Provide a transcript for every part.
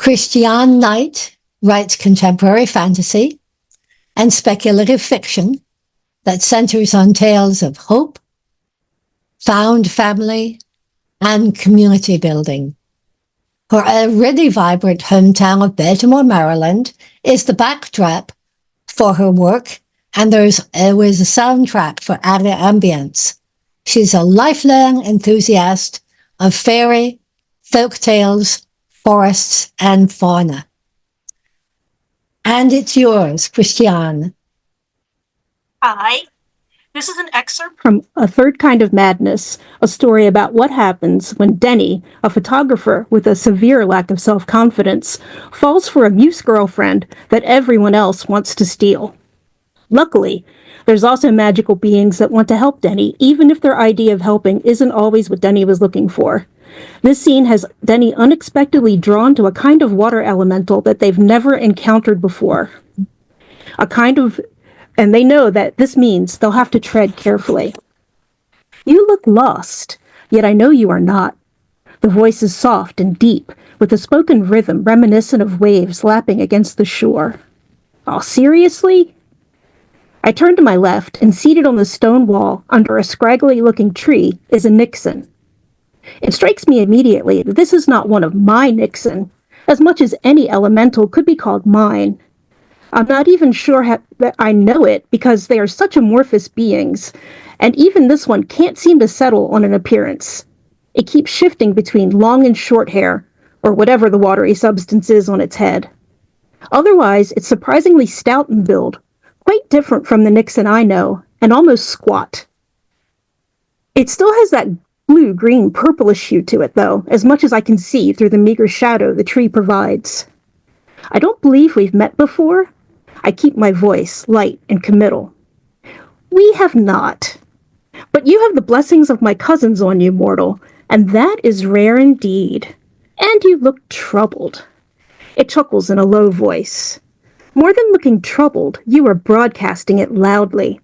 Christiane Knight writes contemporary fantasy and speculative fiction that centers on tales of hope, found family, and community building. Her already vibrant hometown of Baltimore, Maryland is the backdrop for her work, and there's always a soundtrack for added ambience. She's a lifelong enthusiast of fairy, folk tales, forests, and fauna. And it's yours, Christiane. Hi. This is an excerpt from A Third Kind of Madness, a story about what happens when Denny, a photographer with a severe lack of self-confidence, falls for a muse girlfriend that everyone else wants to steal. Luckily, there's also magical beings that want to help Denny, even if their idea of helping isn't always what Denny was looking for. This scene has Denny unexpectedly drawn to a kind of water elemental that they've never encountered before. And they know that this means they'll have to tread carefully. You look lost, yet I know you are not. The voice is soft and deep, with a spoken rhythm reminiscent of waves lapping against the shore. Oh, seriously? I turn to my left, and seated on the stone wall under a scraggly-looking tree is a Nixon. It strikes me immediately that this is not one of my Nixon, as much as any elemental could be called mine. I'm not even sure that I know it because they are such amorphous beings, and even this one can't seem to settle on an appearance. It keeps shifting between long and short hair, or whatever the watery substance is on its head. Otherwise, it's surprisingly stout in build, quite different from the Nixon I know, and almost squat. It still has that blue-green purplish hue to it, though, as much as I can see through the meager shadow the tree provides. I don't believe we've met before. I keep my voice light and committal. We have not. But you have the blessings of my cousins on you, mortal, and that is rare indeed. And you look troubled. It chuckles in a low voice. More than looking troubled, you are broadcasting it loudly.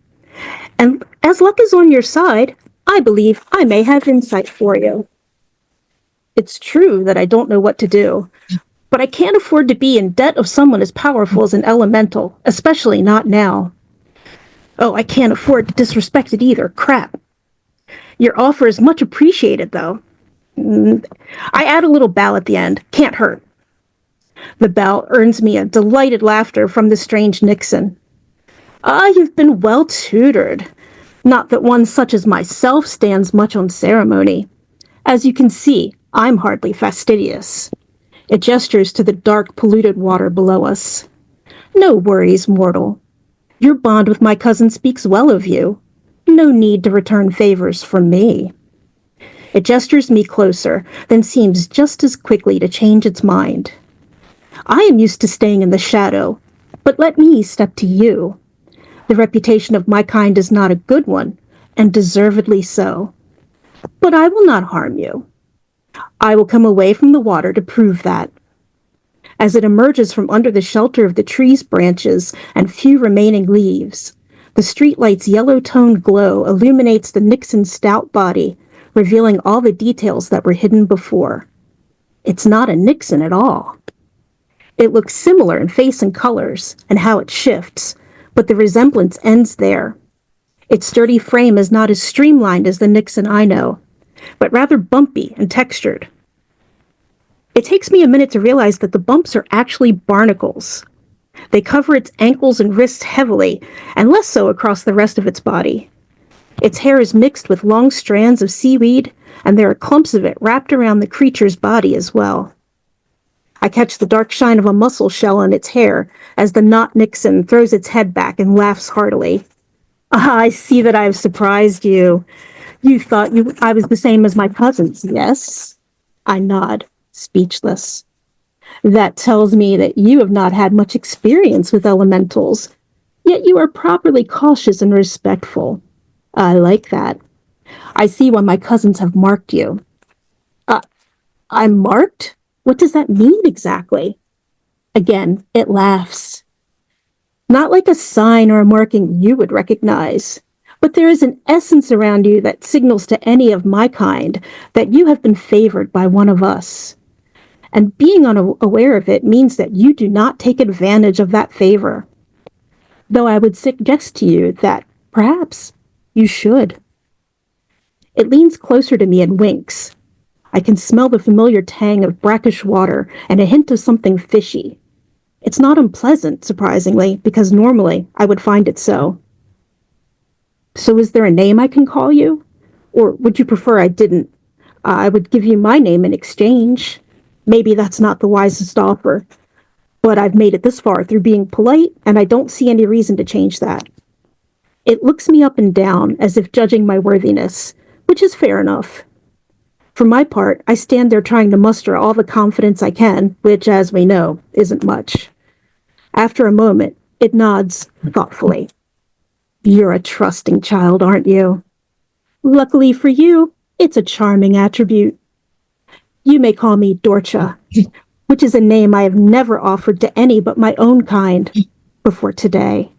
And as luck is on your side, I believe I may have insight for you. It's true that I don't know what to do, but I can't afford to be in debt of someone as powerful as an elemental, especially not now. Oh, I can't afford to disrespect it either. Crap. Your offer is much appreciated, though. I add a little bow at the end. Can't hurt. The bow earns me a delighted laughter from the strange Nixon. You've been well tutored. Not that one such as myself stands much on ceremony. As you can see, I'm hardly fastidious. It gestures to the dark, polluted water below us. No worries, mortal. Your bond with my cousin speaks well of you. No need to return favors from me. It gestures me closer, then seems just as quickly to change its mind. I am used to staying in the shadow, but let me step to you. The reputation of my kind is not a good one, and deservedly so. But I will not harm you. I will come away from the water to prove that. As it emerges from under the shelter of the tree's branches and few remaining leaves, the streetlight's yellow-toned glow illuminates the Nixon's stout body, revealing all the details that were hidden before. It's not a Nixon at all. It looks similar in face and colors, and how it shifts, but the resemblance ends there. Its sturdy frame is not as streamlined as the Nixon I know, but rather bumpy and textured. It takes me a minute to realize that the bumps are actually barnacles. They cover its ankles and wrists heavily, and less so across the rest of its body. Its hair is mixed with long strands of seaweed, and there are clumps of it wrapped around the creature's body as well. I catch the dark shine of a mussel shell on its hair as the knot Nixon throws its head back and laughs heartily. I see that I have surprised you. You thought I was the same as my cousins, yes? I nod, speechless. That tells me that you have not had much experience with elementals, yet you are properly cautious and respectful. I like that. I see why my cousins have marked you. I'm marked? What does that mean exactly? Again, it laughs. Not like a sign or a marking you would recognize, but there is an essence around you that signals to any of my kind that you have been favored by one of us. and being unaware of it means that you do not take advantage of that favor. Though I would suggest to you that perhaps you should. It leans closer to me and winks. I can smell the familiar tang of brackish water and a hint of something fishy. It's not unpleasant, surprisingly, because normally I would find it so. So is there a name I can call you? Or would you prefer I didn't? I would give you my name in exchange. Maybe that's not the wisest offer, but I've made it this far through being polite, and I don't see any reason to change that. It looks me up and down as if judging my worthiness, which is fair enough. For my part, I stand there trying to muster all the confidence I can, which, as we know, isn't much. After a moment, it nods thoughtfully. You're a trusting child, aren't you? Luckily for you, it's a charming attribute. You may call me Dorcha, which is a name I have never offered to any but my own kind before today.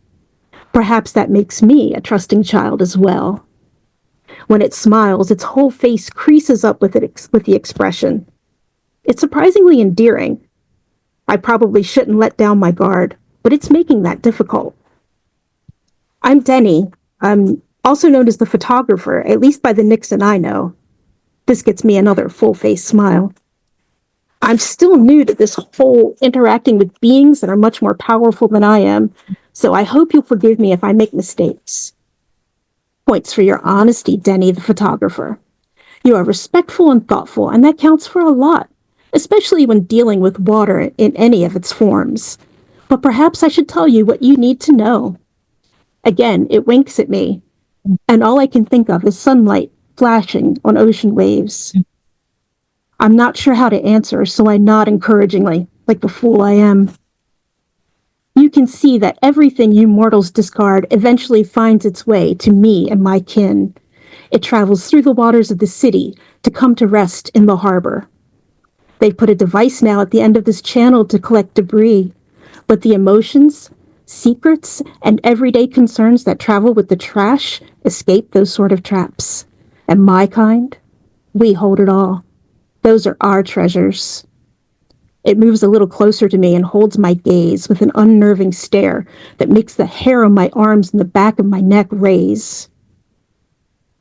Perhaps that makes me a trusting child as well. When it smiles, its whole face creases up with the expression. It's surprisingly endearing. I probably shouldn't let down my guard, but it's making that difficult. I'm Denny. I'm also known as the photographer, at least by the Nixon I know. This gets me another full-face smile. I'm still new to this whole interacting with beings that are much more powerful than I am, so I hope you'll forgive me if I make mistakes. Points for your honesty, Denny the photographer. You are respectful and thoughtful, and that counts for a lot, especially when dealing with water in any of its forms. But perhaps I should tell you what you need to know. Again, it winks at me, and all I can think of is sunlight flashing on ocean waves. I'm not sure how to answer, so I nod encouragingly, like the fool I am. You can see that everything you mortals discard eventually finds its way to me and my kin. It travels through the waters of the city to come to rest in the harbor. They've put a device now at the end of this channel to collect debris, but the emotions, secrets, and everyday concerns that travel with the trash escape those sort of traps. And my kind, we hold it all. Those are our treasures. It moves a little closer to me and holds my gaze with an unnerving stare that makes the hair on my arms and the back of my neck raise.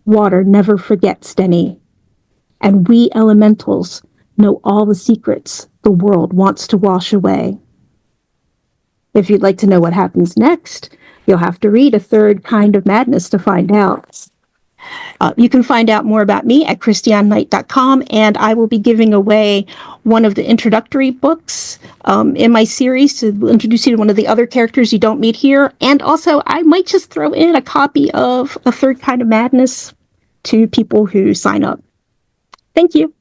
Water never forgets, Denny. And we elementals know all the secrets the world wants to wash away. If you'd like to know what happens next, you'll have to read A Third Kind of Madness to find out. You can find out more about me at christianeknight.com, and I will be giving away one of the introductory books in my series to introduce you to one of the other characters you don't meet here. And also, I might just throw in a copy of A Third Kind of Madness to people who sign up. Thank you.